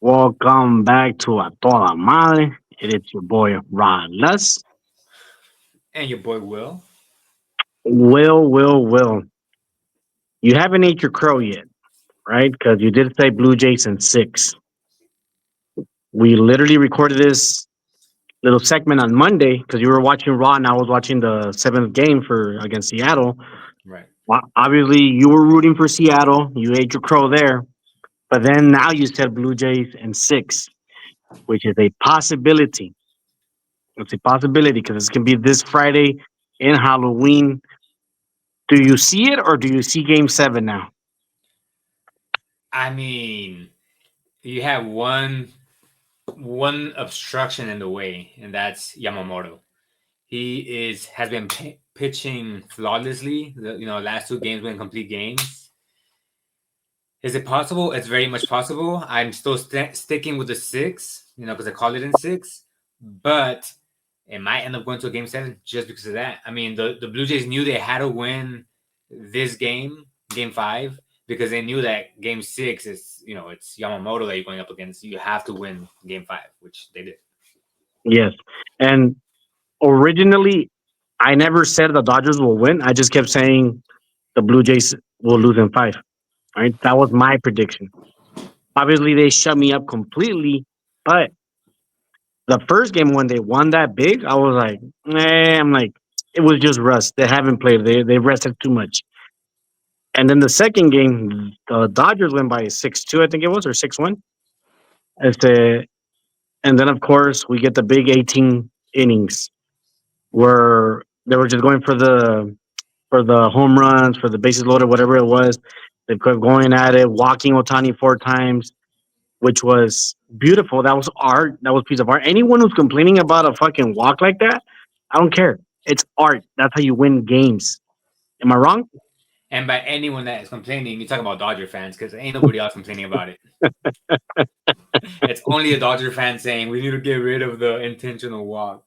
Welcome back to A Toda Madre. It is your boy Ron Less. And your boy Will. Will. You haven't ate your crow yet, right? Because you did say Blue Jays in six. We literally recorded this little segment on Monday because you were watching Raw and I was watching the seventh game for against Seattle. Right. Well, obviously, you were rooting for Seattle. You ate your crow there. But then now you said Blue Jays in six, which is a possibility. It's a possibility because it's going to be this Friday in Halloween. Do you see it or do you see game seven now? I mean, you have one obstruction in the way, and that's Yamamoto. He is has been pitching flawlessly. Last two games were complete games. Is it possible? It's very much possible. I'm still sticking with the six, because I called it in six, but it might end up going to a game seven just because of that. I mean, the Blue Jays knew they had to win this game five, because they knew that game six is, it's Yamamoto that you're going up against. You have to win game five, which they did. Yes. And originally, I never said the Dodgers will win. I just kept saying the Blue Jays will lose in five. Right. That was my prediction. Obviously, they shut me up completely. But the first game when they won that big, I was like, I'm like, it was just rust. They haven't played. They rested too much. And then the second game, the Dodgers went by 6-2, I think it was, or 6-1. Este, and then, of course, we get the big 18 innings where they were just going for the home runs, for the bases loaded, whatever it was. They kept going at it, walking Otani four times, which was beautiful. That was art. That was a piece of art. Anyone who's complaining about a fucking walk like that, I don't care. It's art. That's how you win games. Am I wrong? And by anyone that is complaining, you talk about Dodger fans, because ain't nobody else complaining about it. It's only a Dodger fan saying we need to get rid of the intentional walk.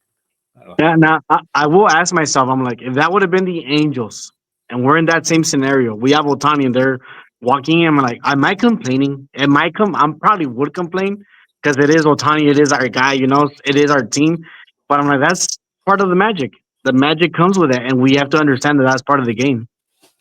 Yeah, now I will ask myself, I'm like, if that would have been the Angels and we're in that same scenario, we have Otani and they're walking in, I'm like, am I complaining? Am I I'm probably would complain because it is Otani, it is our guy, it is our team. But I'm like, that's part of the magic. The magic comes with it, and we have to understand that that's part of the game.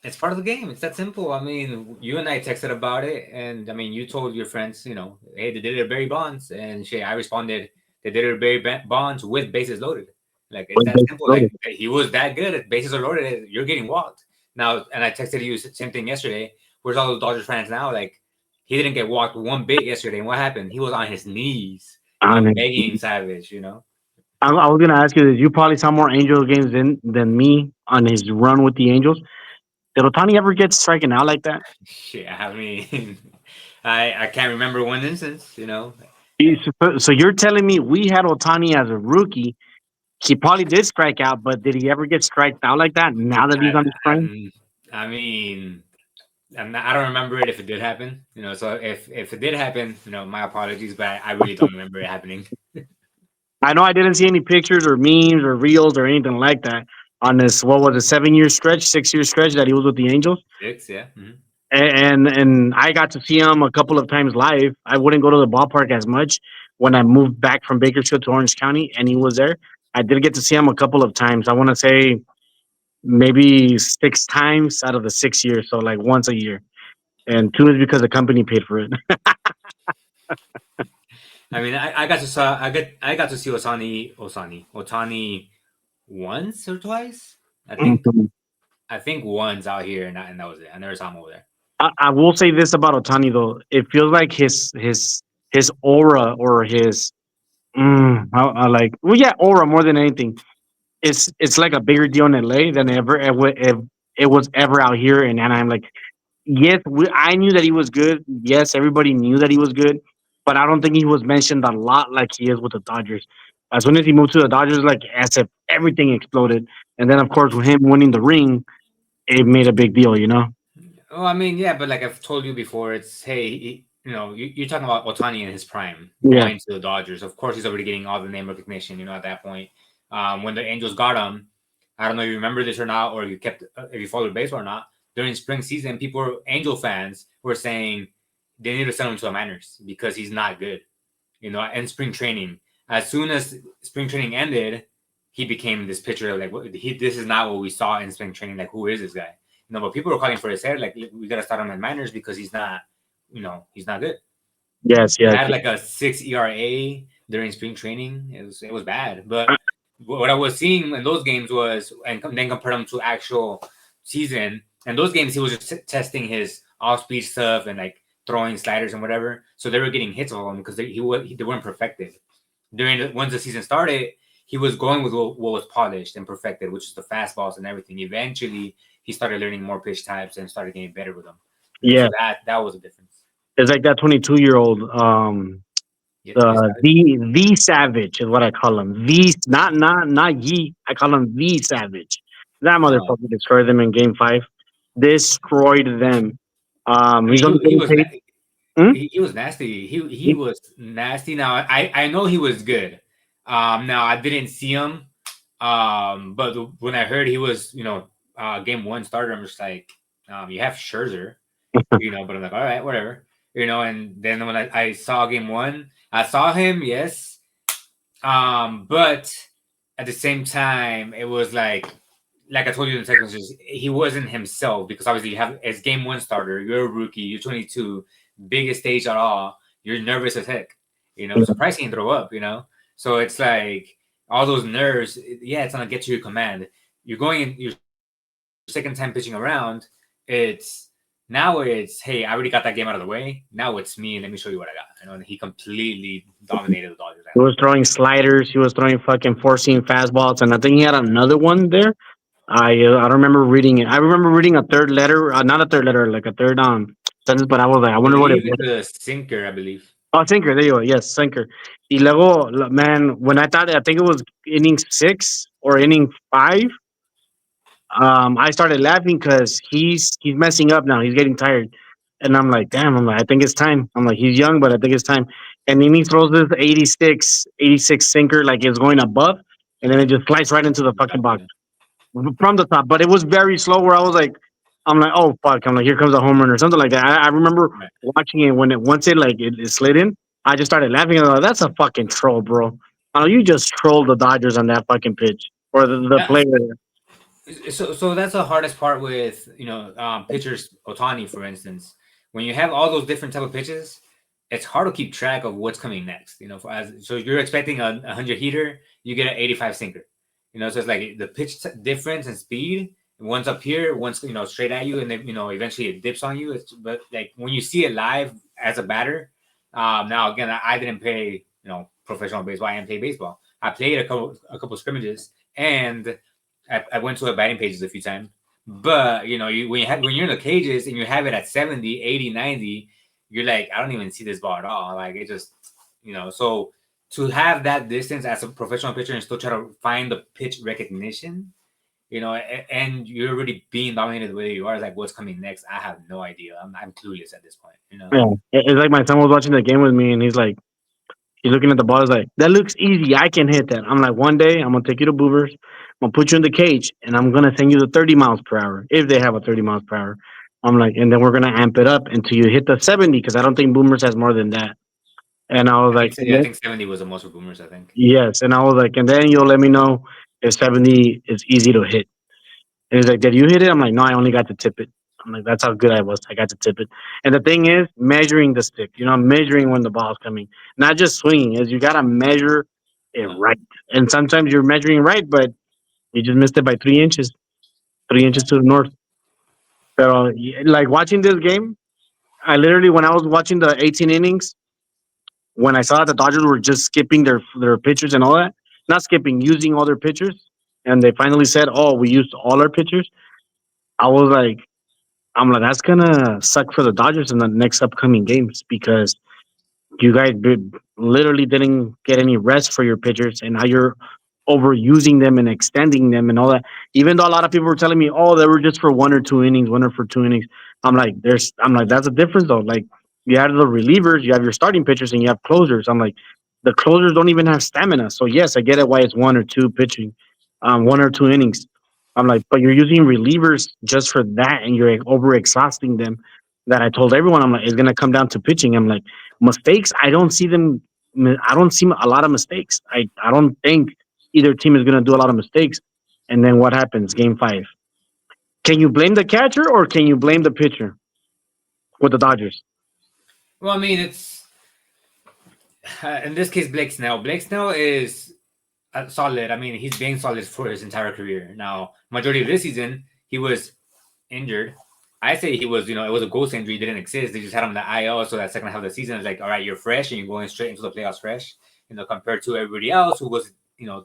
It's part of the game. It's that simple. I mean, you and I texted about it, and I mean, you told your friends, hey, they did it at Barry Bonds, and shit, I responded, they did it at Barry Bonds with bases loaded. Like, it's With that bases simple. loaded. Like, he was that good. At bases are loaded, you're getting walked now. And I texted you same thing yesterday. Where's all those Dodgers fans now? Like, he didn't get walked one bit yesterday. And what happened? He was on his knees, And begging Savage. I was gonna ask you this. You probably saw more Angels games than me on his run with the Angels. Did Otani ever get striking out like that? Shit, I mean, I can't remember one instance. So you're telling me we had Otani as a rookie. He probably did strike out, but did he ever get striked out like that now that he's on his prime? I mean, I don't remember it if it did happen. So if it did happen, my apologies, but I really don't remember it happening. I know I didn't see any pictures or memes or reels or anything like that on this, what was it, 7 year stretch, 6 year stretch that he was with the Angels. Six, yeah. And I got to see him a couple of times live. I wouldn't go to the ballpark as much when I moved back from Bakersfield to Orange County, and he was there. I did get to see him a couple of times. I want to say maybe 6 times out of the 6 years, so like once a year. And two is because the company paid for it. I mean, I got to see Otani once or twice. I think I think once out here, and that was it. I never saw him over there. I will say this about Otani though. It feels like his aura or his I like well yeah aura more than anything. It's like a bigger deal in LA than it was ever out here in Anaheim. Like yes, I knew that he was good. Yes, everybody knew that he was good, but I don't think he was mentioned a lot like he is with the Dodgers. As soon as he moved to the Dodgers, like as if everything exploded. And then of course with him winning the ring, it made a big deal. Oh, I mean, yeah, but like I've told you before, it's hey, you're talking about Otani in his prime Yeah. going to the Dodgers. Of course, he's already getting all the name recognition. At that point, when the Angels got him, I don't know if you remember this or not, or if you followed baseball or not. During spring season, Angel fans were saying they need to send him to the minors because he's not good. and spring training. As soon as spring training ended, he became this pitcher. Like, this is not what we saw in spring training. Like, who is this guy? But people were calling for his head. Like, we gotta start him in minors because he's not good. Yes, He yes. had like a 6 ERA during spring training. It was bad. But what I was seeing in those games was, and then compare them to actual season. And those games, he was just testing his off-speed stuff and like throwing sliders and whatever. So they were getting hits of him because they weren't perfected. Once the season started, he was going with what was polished and perfected, which is the fastballs and everything. Eventually, he started learning more pitch types and started getting better with them. Yeah, So that was a difference. it's like that 22-year-old. Yeah, The Savage is what I call him. The not Ye. I call him the Savage. That no, motherfucker destroyed them in Game 5. Destroyed them. I He's mean, only he getting was paid. Hmm? he was nasty. He was nasty. Now I know he was good. Now I didn't see him. But when I heard he was game one starter, I'm just like, you have Scherzer, but I'm like, all right, whatever, And then when I saw game one, I saw him, yes. But at the same time, it was like I told you in the text messages, he wasn't himself because obviously you have as game one starter, you're a rookie, you're 22, biggest stage at all, you're nervous as heck, surprised he didn't throw up, So it's like all those nerves, yeah, it's gonna get to your command. You're going in your second time pitching around, it's hey, I already got that game out of the way. Now it's me, and let me show you what I got. And he completely dominated the Dodgers. He was throwing sliders. He was throwing fucking four seam fastballs, and I think he had another one there. I don't remember reading it. I remember reading a third letter, not a third letter, like a third sentence. But I was like, I I wonder what it believe was. it's a sinker. I believe. Oh, sinker. There you go. Yes, sinker. Y luego, man, when I think it was inning 6 or inning 5. I started laughing because he's messing up now. He's getting tired, and I'm like, damn. I'm like, I think it's time. I'm like, he's young, but I think it's time. And then he throws this 86 sinker like it's going above, and then it just slides right into the fucking box from the top. But it was very slow. Where I was like, I'm like, oh fuck. I'm like, here comes a home run or something like that. I remember Right. watching it when once it slid in. I just started laughing. I was like, that's a fucking troll, bro. Oh, you just trolled the Dodgers on that fucking pitch or the Yeah, player. so that's the hardest part with pitchers. Otani, for instance, when you have all those different type of pitches, it's hard to keep track of what's coming next. So you're expecting a 100 heater, you get an 85 sinker. So it's like the pitch difference and speed. One's up here, one's straight at you, and then eventually it dips on you. But like when you see it live as a batter, now again I didn't play professional baseball. I didn't play baseball. I played a couple scrimmages and I went to a batting pages a few times, but when you're in the cages and you have it at 70, 80, 90, you're like, I don't even see this ball at all. Like it just, so to have that distance as a professional pitcher and still try to find the pitch recognition, and you're already being dominated the way you are, like what's coming next, I have no idea. I'm clueless at this point. Yeah, it's like my son was watching the game with me, and he's looking at the ball. He's like, "That looks easy. I can hit that." I'm like, "One day, I'm gonna take you to Boobers. I'm gonna put you in the cage, and I'm gonna send you the 30 miles per hour if they have a 30 miles per hour." I'm like, and then we're gonna amp it up until you hit the 70 because I don't think Boomers has more than that. And I was I like, think I think 70 was the most for boomers. I think. yes, and I was like, and then you'll let me know if 70 is easy to hit. And he's like, "Did you hit it?" I'm like, "No, I only got to tip it." I'm like, "That's how good I was. I got to tip it." And the thing is, measuring the stick. Measuring when the ball's coming, not just swinging. Is you gotta measure it Uh, right. And sometimes you're measuring right, but you just missed it by 3 inches, 3 inches to the north. So, like watching this game, I literally when I was watching the 18 innings, when I saw that the Dodgers were just skipping their pitchers and all that, not skipping, using all their pitchers, and they finally said, "Oh, we used all our pitchers." I was like, I'm like, that's gonna suck for the Dodgers in the next upcoming games because you guys literally didn't get any rest for your pitchers, and now you're overusing them and extending them and all that. Even though a lot of people were telling me, oh, they were just for 1 or 2 innings, 1 or 2 innings. I'm like, that's a difference though. Like you have the relievers, you have your starting pitchers, and you have closers. I'm like, the closers don't even have stamina. So yes, I get it why it's 1 or 2 pitching, 1 or 2 innings. I'm like, but you're using relievers just for that, and you're over exhausting them. That I told everyone, I'm like, it's gonna come down to pitching. I'm like, mistakes, I don't see them. I don't see a lot of mistakes. I don't think either team is going to do a lot of mistakes. And then what happens? Game five. Can you blame the catcher or can you blame the pitcher with the Dodgers? Well, I mean, it's in this case Blake Snell. Blake Snell is solid. I mean, he's been solid for his entire career. Now, majority of this season, he was injured. I say he was, it was a ghost injury, didn't exist. They just had him in the IL, so that second half of the season is like, all right, you're fresh and you're going straight into the playoffs fresh, compared to everybody else who was,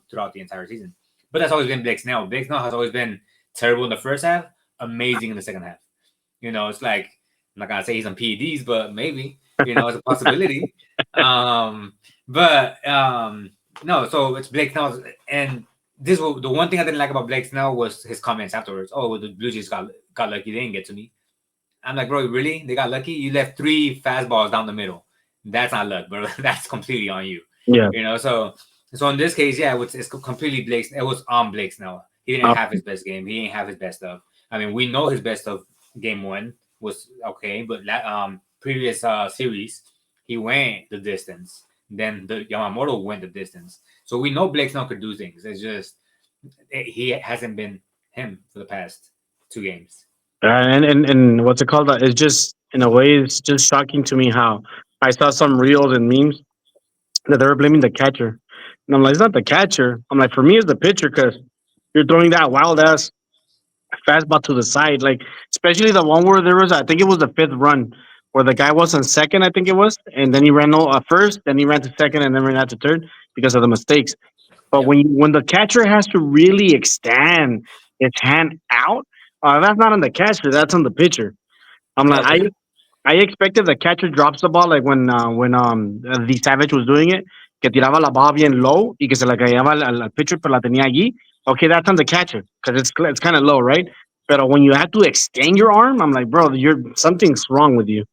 throughout the entire season. But that's always been Blake Snell. Blake Snell has always been terrible in the first half, amazing in the second half. It's like, I'm not gonna say he's on PEDs, but maybe, it's a possibility. No, so it's Blake Snell, and the one thing I didn't like about Blake Snell was his comments afterwards. Oh, well, the Blue Jays got lucky; they didn't get to me. I'm like, bro, really? They got lucky? You left 3 fastballs down the middle. That's not luck, bro. That's completely on you. Yeah. So in this case, yeah, it's completely Blake. It was on Blake Snell. He didn't have his best game. He didn't have his best of. I mean, we know his best of game 1 was okay, but previous series he went the distance. Then the Yamamoto went the distance. So we know Blake Snell could do things. It's just he hasn't been him for the past 2 games. And what's it called? It's just in a way, it's just shocking to me how I saw some reels and memes that they were blaming the catcher, and I'm like, it's not the catcher. I'm like, for me, it's the pitcher because you're throwing that wild ass fastball to the side, like especially the one where there was, I think it was the 5th run where the guy was on second, I think it was, and then he ran first, then he ran to second, and then ran out to third because of the mistakes. But Yep. when the catcher has to really extend its hand out, that's not on the catcher. That's on the pitcher. I'm No, like, because I expected the catcher drops the ball like when the Savage was doing it, que tiraba la bola bien low y que se la callaba al pitcher, pero la tenía allí. Okay, that's on the catcher because it's kind of low, right? But when you have to extend your arm, I'm like, bro, you're something's wrong with you.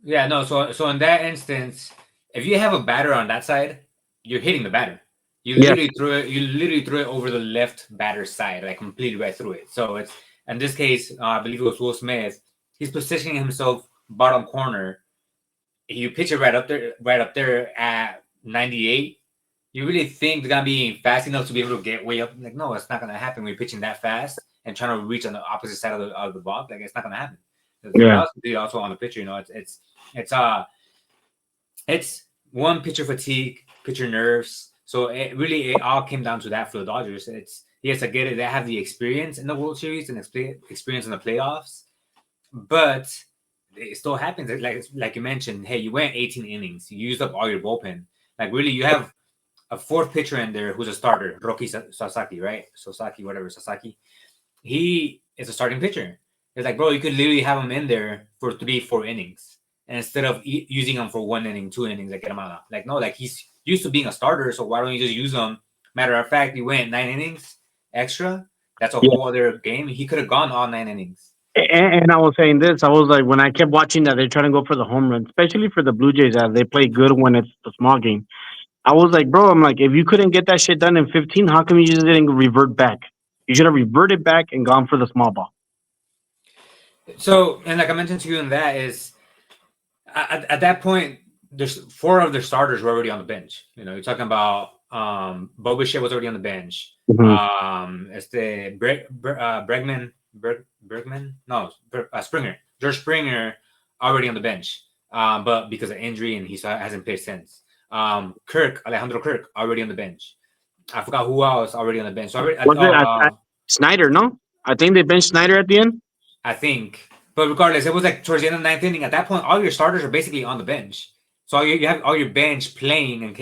yeah, no. So in that instance, if you have a batter on that side, you're hitting the batter. You Yeah, literally threw it. You literally threw it over the left batter's side, like completely right through it. So it's in this case, I believe it was Will Smith. He's positioning himself bottom corner. You pitch it right up there at 98. You really think they're gonna be fast enough to be able to get way up? Like, no, it's not gonna happen. When you're pitching that fast and trying to reach on the opposite side of the box, like it's not gonna happen. So yeah. that was also on the pitcher. It's uh it's one pitcher fatigue, pitcher nerves. So it all came down to that for the Dodgers. It's yes, I get it. They have the experience in the World Series and experience in the playoffs, but it still happens. Like you mentioned, hey, you went 18 innings. You used up all your bullpen. Like really, you have a 4th pitcher in there who's a starter, Roki Sasaki, right? Sasaki. He is a starting pitcher. It's like, bro, you could literally have him in there for 3-4 innings, and instead of using him for 1 inning, 2 innings, like get him out. Like no, like he's used to being a starter, so why don't you just use him? Matter of fact, he went 9 innings extra. That's a Yeah. whole other game. He could have gone all 9 innings. And I was saying this, I was like, when I kept watching that, they're trying to go for the home run, especially for the Blue Jays, as they play good when it's the small game. I was like, bro, I'm like, if you couldn't get that shit done in 15, how come you just didn't revert back? You should have reverted back and gone for the small ball. So, and like I mentioned to you in that is at that point, there's 4 of their starters were already on the bench. You're talking about Bobichet was already on the bench. Mhm. Bergman, no, Springer, George Springer already on the bench, but because of injury and he hasn't played since. Alejandro Kirk already on the bench. I forgot who else already on the bench. So Was it Snyder? No, I think they benched Snyder at the end. I think. But regardless, it was like towards the end of the 9th inning. At that point, all your starters are basically on the bench. So you have all your bench playing and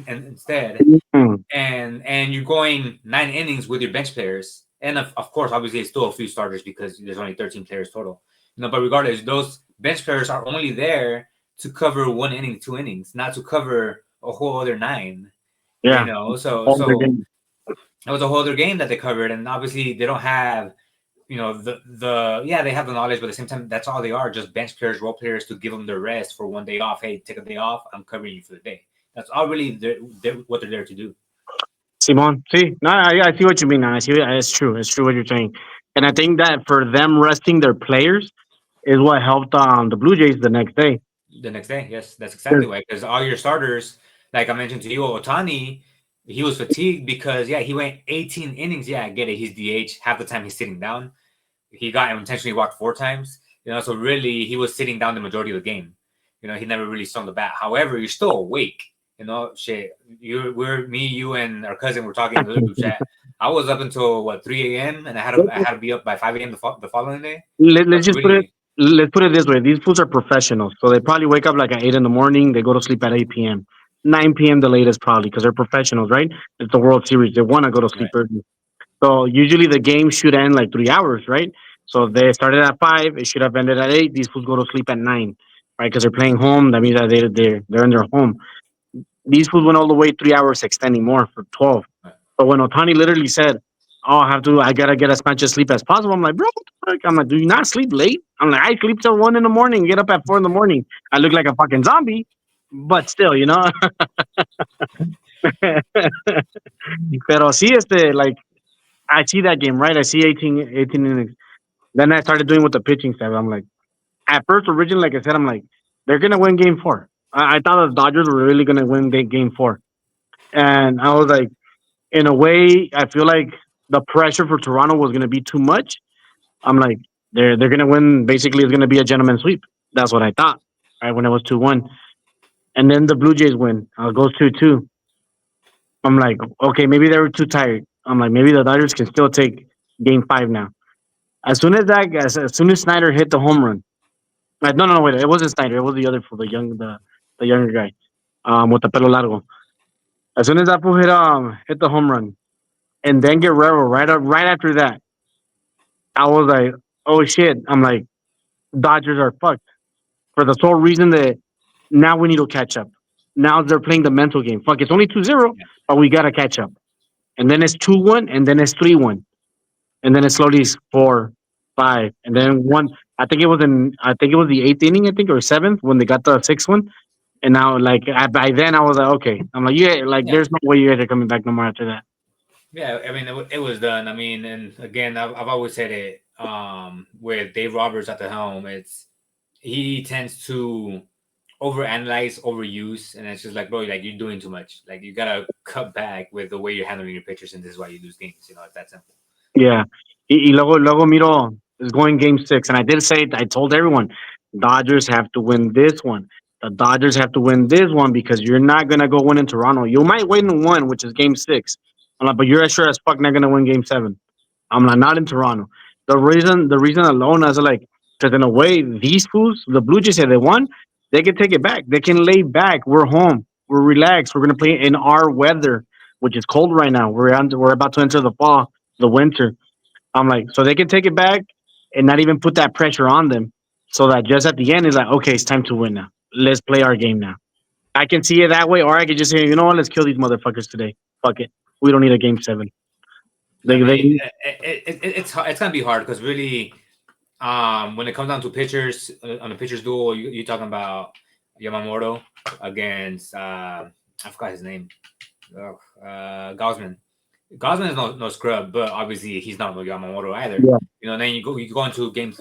instead, Mhm. and you're going 9 innings with your bench players, and of course, obviously, it's still a few starters because there's only 13 players total. But regardless, those bench players are only there to cover 1 inning, 2 innings, not to cover a whole other 9. Yeah, So all the game. it was a whole other game that they covered, and obviously they don't have they have the knowledge, but at the same time, that's all they are, just bench players, role players to give them their rest for 1 day off. Hey, take a day off. I'm covering you for the day. That's all really what they're there to do. Simon, see, no, I see what you mean. Now. I see, it's true. It's true what you're saying, and I think that for them resting their players is what helped the Blue Jays the next day. The next day, yes, that's Sure. exactly why. Because all your starters, like I mentioned to you, Otani, he was fatigued because yeah, he went 18 innings. Yeah, I get it. He's DH. Half the time he's sitting down. He got intentionally walked 4 times. So really he was sitting down the majority of the game. He never really swung the bat. However, you're still awake. Shit. Me, you, and our cousin were talking in the group chat. I was up until what 3 a.m. and I had to be up by 5 a.m. The following day. Let's So just put it. really, Let's put it this way: these fools are professionals, so they probably wake up like at 8 in the morning. They go to sleep at 8 p.m., 9 p.m. the latest, probably because they're professionals, right? It's the World Series. They want to go to sleep right. early. So usually the game should end like 3 hours, right? So if they started at 5. It should have ended at 8. These fools go to sleep at 9, right? Because they're playing home. That means that they're in their home. These fools went all the way 3 hours, extending more for 12. Right. But when Otani literally said, "Oh, I gotta get as much sleep as possible," I'm like, bro, what the fuck? I'm like, do you not sleep late? I'm like, I sleep till 1 in the morning, get up at 4 in the morning. I look like a fucking zombie, but still. Pero sí, like I see that game, right? I see 18 innings. Then I started doing with the pitching staff. I'm like, at first, originally, like I said, I'm like, they're gonna win game four. I thought the Dodgers were really gonna win game four, and I was like, in a way, I feel like the pressure for Toronto was gonna be too much. I'm like, they're gonna win. Basically, it's gonna be a gentleman sweep. That's what I thought. Right when it was 2-1, and then the Blue Jays win. It goes 2-2. I'm like, okay, maybe they were too tired. I'm like, maybe the Dodgers can still take game five now. As soon as Snyder hit the home run, like, no, wait, it wasn't Snyder. It was the other fool, the younger guy, with the pelo largo. As soon as that fool hit the home run, and then Guerrero right after that, I was like, oh shit. I'm like, Dodgers are fucked for the sole reason that now we need to catch up. Now they're playing the mental game. Fuck, it's only 2-0, Yeah. but we gotta catch up. And then it's 2-1, and then it's 3-1, and then it slowly is 4-5, and then one. I think it was the eighth inning, I think, or seventh when they got the sixth one. And now, like, by then, I was like, okay. I'm like, yeah, like, Yeah. there's no way you guys are coming back no more after that. Yeah, I mean, it was done. I mean, and again, I've always said it. With Dave Roberts at the helm, he tends to overanalyze, overuse, and it's just like, bro, like you're doing too much. Like you gotta cut back with the way you're handling your pitchers, and this is why you lose games. It's that simple. Yeah. Y luego miro, it's going game six. And I did say, I told everyone, Dodgers have to win this one. The Dodgers have to win this one because you're not going to go win in Toronto. You might win in one, which is game six. I'm like, but you're sure as fuck not going to win game seven. I'm like, not in Toronto. The reason alone, I was like, because in a way, these fools, the Blue Jays, say they won, they can take it back. They can lay back. We're home. We're relaxed. We're going to play in our weather, which is cold right now. We're about to enter the fall, the winter. I'm like, so they can take it back and not even put that pressure on them. So that just at the end, it's like, okay, it's time to win now. Let's play our game now. I can see it that way, or I could just say, you know what, let's kill these motherfuckers today. Fuck it. We don't need a game seven. I They, mean, they it's gonna be hard because really, when it comes down to pitchers on the pitchers duel, you're talking about Yamamoto against I forgot his name, Gosman. Gosman is no scrub, but obviously he's not no Yamamoto either. yeah, Then you go into game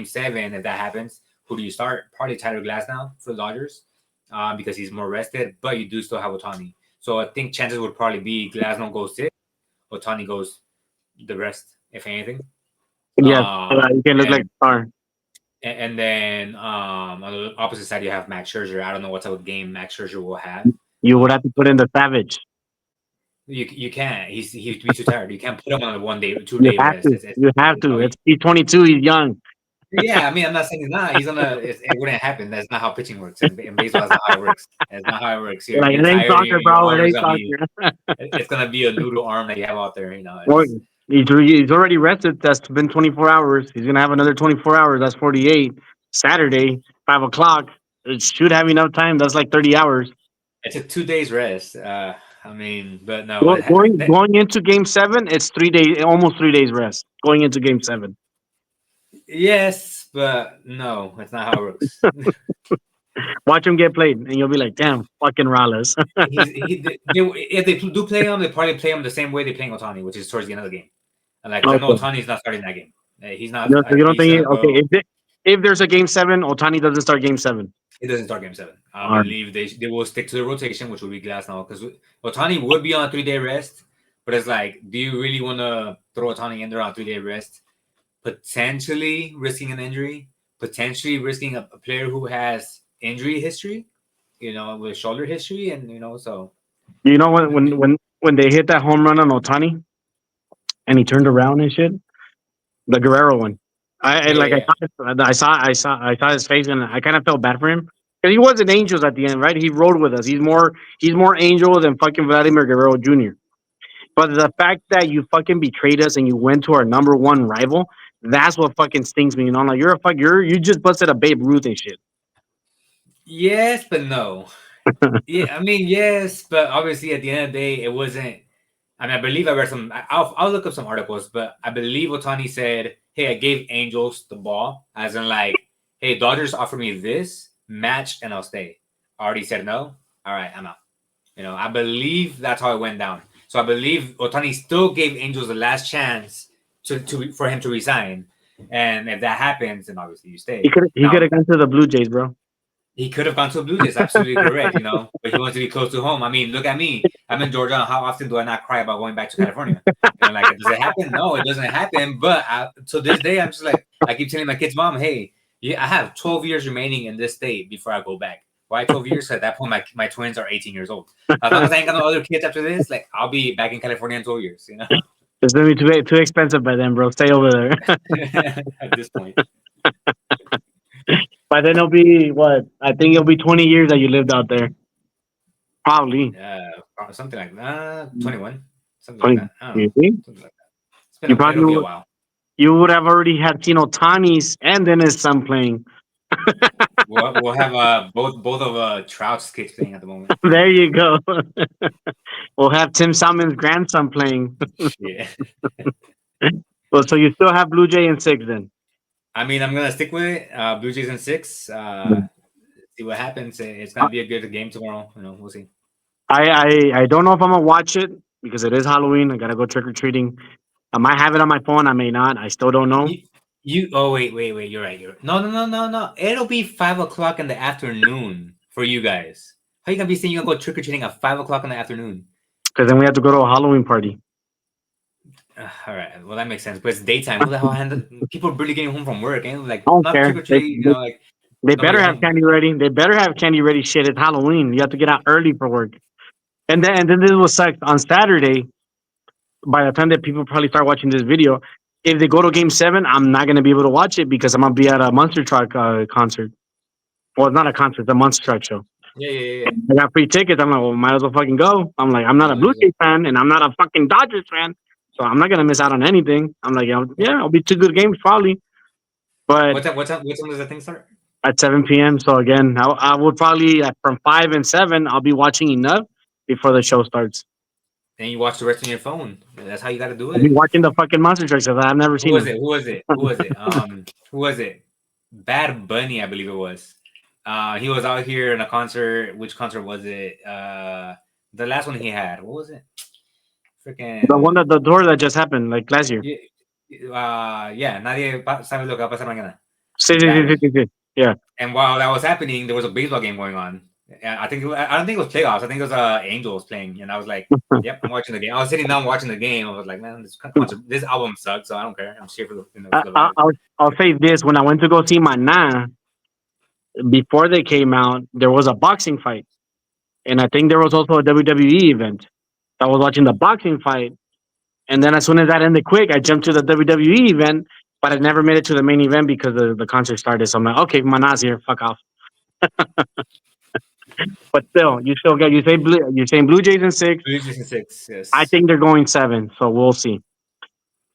seven. If that happens, who do you start? Probably Tyler Glass now for the Dodgers, because he's more rested. But you do still have Otani, so I think chances would probably be Glasnow goes six, Otani goes the rest, if anything. yeah. Um, You can look like and a star. and then on the opposite side you have Max Scherzer. I don't know what type of game Max Scherzer will have. You would have to put in the Savage. You can't. He'd be too tired. You can't put him on a 1 day, 2 You day have rest. to. You have to. He's 22. He's young. Yeah, I mean, I'm not saying he's not. He's gonna. It wouldn't happen. That's not how pitching works. In baseball, that's not how it works. That's not how it works. Like, You're it ain't tired. soccer, Your bro. It arm is ain't gonna be. soccer. It's gonna be a noodle arm that you have out there. Well, It's he's already rested. That's been 24 hours. He's gonna have another 24 hours. That's 48. Saturday, 5 o'clock. It should have enough time. That's like 30 hours. it's a 2 days rest. I mean, but no. Going into game seven, it's 3 days, almost 3 days rest. Going into game seven. Yes, but no, that's not how it works. Watch him get played, and you'll be like, damn, fucking Rallis. If they do play him, they probably play him the same way they playing Otani, which is towards the end of the game. And like, 'cause I know Okay. Otani's not starting that game. He's not. So you don't He's think, gonna okay, go. if there's a game seven, Otani doesn't start game seven. It doesn't start game 7. I All right. believe they will stick to the rotation, which will be Glass now, because Otani would be on a 3-day rest. But it's like, do you really want to throw Otani in there on a 3-day rest? Potentially risking an injury, potentially risking a player who has injury history, with shoulder history, and so. You know when they hit that home run on Otani and he turned around and shit, the Guerrero one. I like Yeah. I saw his face and I kind of felt bad for him because he wasn't Angels at the end, right? He rode with us. He's more Angel than fucking Vladimir Guerrero Jr. But the fact that you fucking betrayed us and you went to our number one rival, that's what fucking stings me. Like you just busted a Babe Ruth and shit. Yes, but no. Yeah, I mean, yes, but obviously at the end of the day, it wasn't. I mean, I believe I read some. I'll look up some articles, but I believe Otani said, "Hey, I gave Angels the ball, as in like, hey, Dodgers offered me this match, and I'll stay." I already said no. All right, I'm out. I believe that's how it went down. So I believe Otani still gave Angels the last chance for him to resign, and if that happens, then obviously you stay. He could have gone to the Blue Jays, bro. He could have gone to the Blue Jays, absolutely correct, but he wants to be close to home. I mean, look at me. I'm in Georgia. How often do I not cry about going back to California? Like, does it happen? No, it doesn't happen. But to this day, I'm just like, I keep telling my kid's mom, hey, I have 12 years remaining in this state before I go back. Why 12 years? At that point, my twins are 18 years old. As long as I ain't got no other kids after this, like, I'll be back in California in 12 years, It's gonna be too expensive by then, bro. Stay over there. At this point. By then it'll be what? I think it'll be 20 years that you lived out there. Probably. Something like that. 21. Something 20. like that. I don't know. You see? Something like that. Probably It'll be a while. You would have already had seen Otani's and then his son playing. We'll have both of Trout's kids playing at the moment. There you go. We'll have Tim Salmon's grandson playing. Yeah. Well, so you still have Blue Jay in 6 then? I mean, I'm gonna stick with it. Blue Jays in 6. See what happens. It's gonna be a good game tomorrow. We'll see. I don't know if I'm gonna watch it because it is Halloween. I gotta go trick or treating. I might have it on my phone. I may not. I still don't know. Oh wait. You're right. No. It'll be 5:00 in the afternoon for you guys. How you gonna be saying you're gonna go trick or treating at 5:00 in the afternoon? Because then we have to go to a Halloween party. All right. Well, that makes sense. But it's daytime. Who the hell people are barely getting home from work, and like I don't not care. trick or treat. Like they better have candy ready. They better have candy ready. Shit, it's Halloween. You have to get out early for work. And then this was sucks on Saturday. By the time that people probably start watching this video, if they go to Game 7, I'm not gonna be able to watch it because I'm gonna be at a Monster Truck concert. Well, it's not a concert; it's a Monster Truck show. Yeah. I got free tickets. I'm like, well, might as well fucking go. I'm like, I'm not a Blue Jays fan, and I'm not a fucking Dodgers fan, so I'm not gonna miss out on anything. I'm like, yeah, it'll be 2 good games probably. But what time does that thing start? At 7 p.m. So again, I would probably from 5 and 7, I'll be watching enough before the show starts. And you watch the rest on your phone. That's how you got to do it. I'll be watching the fucking Monster Trucks. I've never seen. Who was it? Bad Bunny, I believe it was. He was out here in a concert. Which concert was it? The last one he had. What was it? Freaking The one the tour that just happened like last year. Yeah. Nadie sabe lo que va a pasar mañana. Sí. Yeah. And while that was happening, there was a baseball game going on. I don't think it was playoffs. I think it was Angels playing, and I was like, "Yep, I'm watching the game." I was sitting down watching the game. I was like, "Man, this album sucks, so I don't care. I'm cheering for the." I'll say this: when I went to go see Maná, before they came out, there was a boxing fight, and I think there was also a WWE event. I was watching the boxing fight, and then as soon as that ended quick, I jumped to the WWE event, but I never made it to the main event because the concert started. So I'm like, okay, Maná's here. Fuck off. But still, you're saying Blue Jays in 6. Blue Jays in 6, yes. I think they're going 7, so we'll see.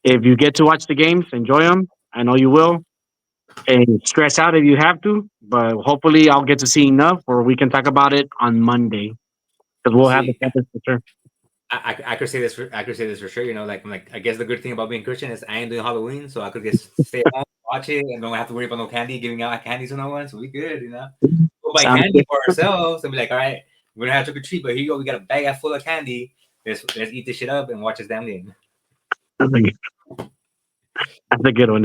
If you get to watch the games, enjoy them. I know you will. And stress out if you have to, but hopefully I'll get to see enough where we can talk about it on Monday because we'll have the campus for sure. I could say this for sure. Like I guess the good thing about being Christian is I ain't doing Halloween, so I could just stay at home, watch it, and don't have to worry about no candy, giving out candy to no one. So we good, We'll buy candy for ourselves and be like, all right, we're gonna have trick or treat, but here you go, we got a bag full of candy. Let's eat this shit up and watch this damn game. That's a good one.